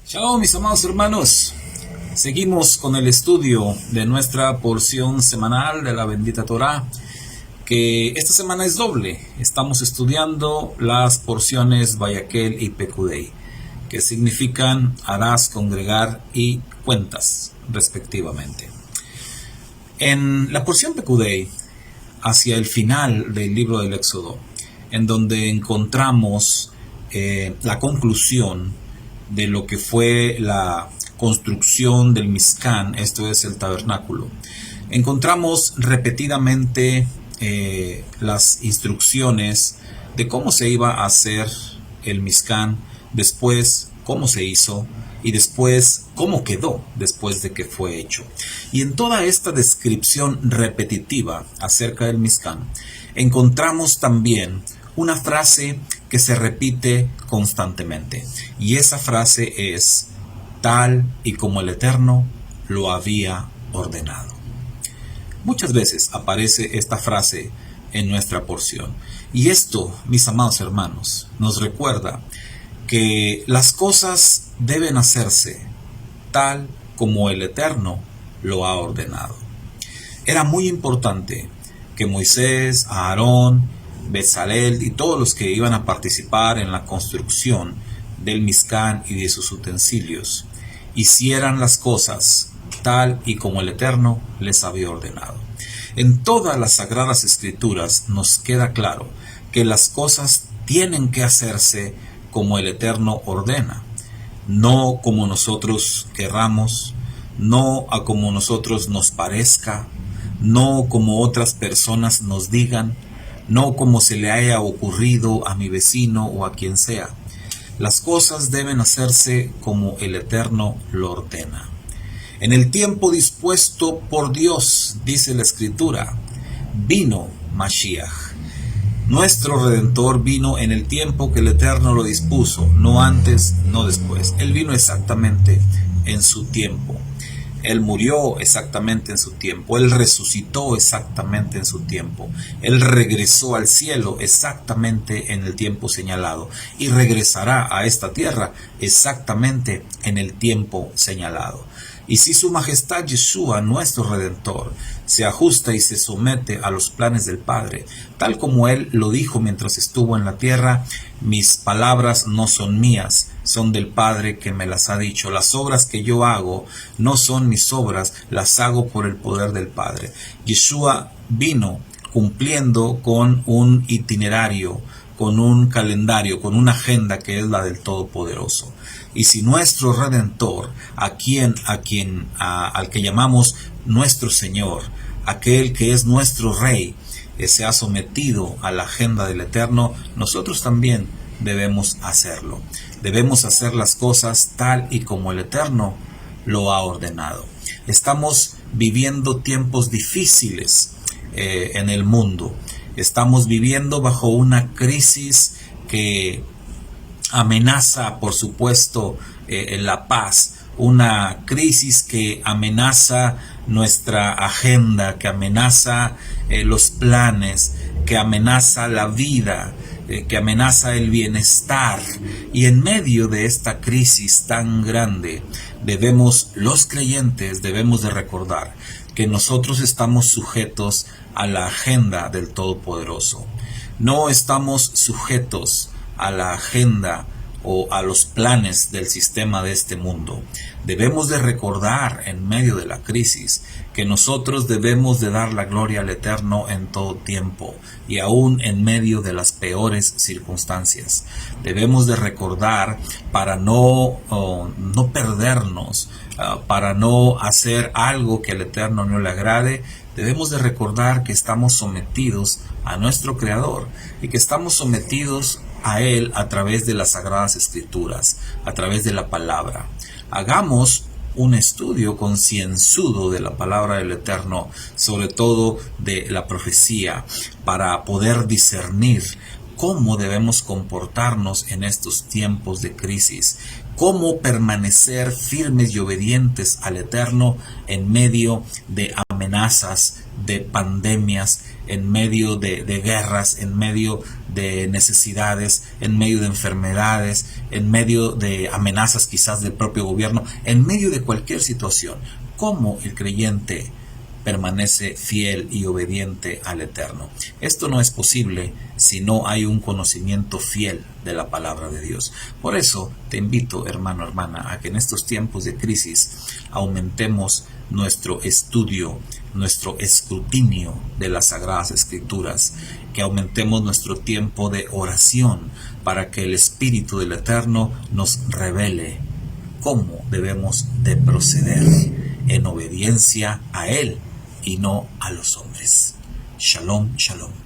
Shalom, mis amados hermanos. Seguimos con el estudio de nuestra porción semanal de la bendita Torá, que esta semana es doble. Estamos estudiando las porciones Vayakhel y Pekudei, que significan harás, congregar y cuentas, respectivamente. En la porción Pekudei, hacia el final del libro del Éxodo, en donde encontramos la conclusión de lo que fue la construcción del Mishkan, esto es el tabernáculo, encontramos repetidamente las instrucciones de cómo se iba a hacer el Mishkan, después cómo se hizo y después cómo quedó después de que fue hecho. Y en toda esta descripción repetitiva acerca del Mishkan encontramos también una frase que se repite constantemente, y esa frase es tal y como el Eterno lo había ordenado. Muchas veces aparece esta frase en nuestra porción, y esto, mis amados hermanos, nos recuerda que las cosas deben hacerse tal como el Eterno lo ha ordenado. Era muy importante que Moisés, Aarón, Bezalel y todos los que iban a participar en la construcción del Mishkan y de sus utensilios hicieran las cosas tal y como el Eterno les había ordenado. En todas las Sagradas Escrituras nos queda claro que las cosas tienen que hacerse como el Eterno ordena, no como nosotros querramos, no a como nosotros nos parezca, no como otras personas nos digan, no como se le haya ocurrido a mi vecino o a quien sea. Las cosas deben hacerse como el Eterno lo ordena. En el tiempo dispuesto por Dios, dice la Escritura, vino Mashiach. Nuestro Redentor vino en el tiempo que el Eterno lo dispuso, no antes, no después. Él vino exactamente en su tiempo. Él murió exactamente en su tiempo, Él resucitó exactamente en su tiempo, Él regresó al cielo exactamente en el tiempo señalado y regresará a esta tierra exactamente en el tiempo señalado. Y si su majestad Yeshua, nuestro Redentor, se ajusta y se somete a los planes del Padre, tal como Él lo dijo mientras estuvo en la tierra, mis palabras no son mías, son del Padre que me las ha dicho. Las obras que yo hago no son mis obras, las hago por el poder del Padre. Yeshua vino cumpliendo con un itinerario, con un calendario, con una agenda que es la del Todopoderoso. Y si nuestro Redentor, al que llamamos nuestro Señor, aquel que es nuestro Rey, se ha sometido a la agenda del Eterno, nosotros también debemos hacerlo. Debemos hacer las cosas tal y como el Eterno lo ha ordenado. Estamos viviendo tiempos difíciles en el mundo. Estamos viviendo bajo una crisis que amenaza, por supuesto, la paz, una crisis que amenaza nuestra agenda, que amenaza los planes, que amenaza la vida, que amenaza el bienestar. Y en medio de esta crisis tan grande, los creyentes debemos de recordar que nosotros estamos sujetos a la agenda del Todopoderoso. No estamos sujetos a la agenda o a los planes del sistema de este mundo. Debemos de recordar en medio de la crisis que nosotros debemos de dar la gloria al Eterno en todo tiempo y aún en medio de las peores circunstancias. Debemos de recordar para no perdernos, para no hacer algo que al Eterno no le agrade. Debemos de recordar que estamos sometidos a nuestro Creador y que estamos sometidos a Él a través de las Sagradas Escrituras, a través de la palabra. Hagamos un estudio concienzudo de la palabra del Eterno, sobre todo de la profecía, para poder discernir cómo debemos comportarnos en estos tiempos de crisis, cómo permanecer firmes y obedientes al Eterno en medio de amenazas amenazas, de pandemias, en medio de guerras, en medio de necesidades, en medio de enfermedades, en medio de amenazas quizás del propio gobierno, en medio de cualquier situación. ¿Cómo el creyente permanece fiel y obediente al Eterno? Esto no es posible si no hay un conocimiento fiel de la palabra de Dios. Por eso te invito, hermano, hermana, a que en estos tiempos de crisis aumentemos nuestro estudio, nuestro escrutinio de las Sagradas Escrituras, que aumentemos nuestro tiempo de oración para que el Espíritu del Eterno nos revele cómo debemos de proceder en obediencia a Él y no a los hombres. Shalom, shalom.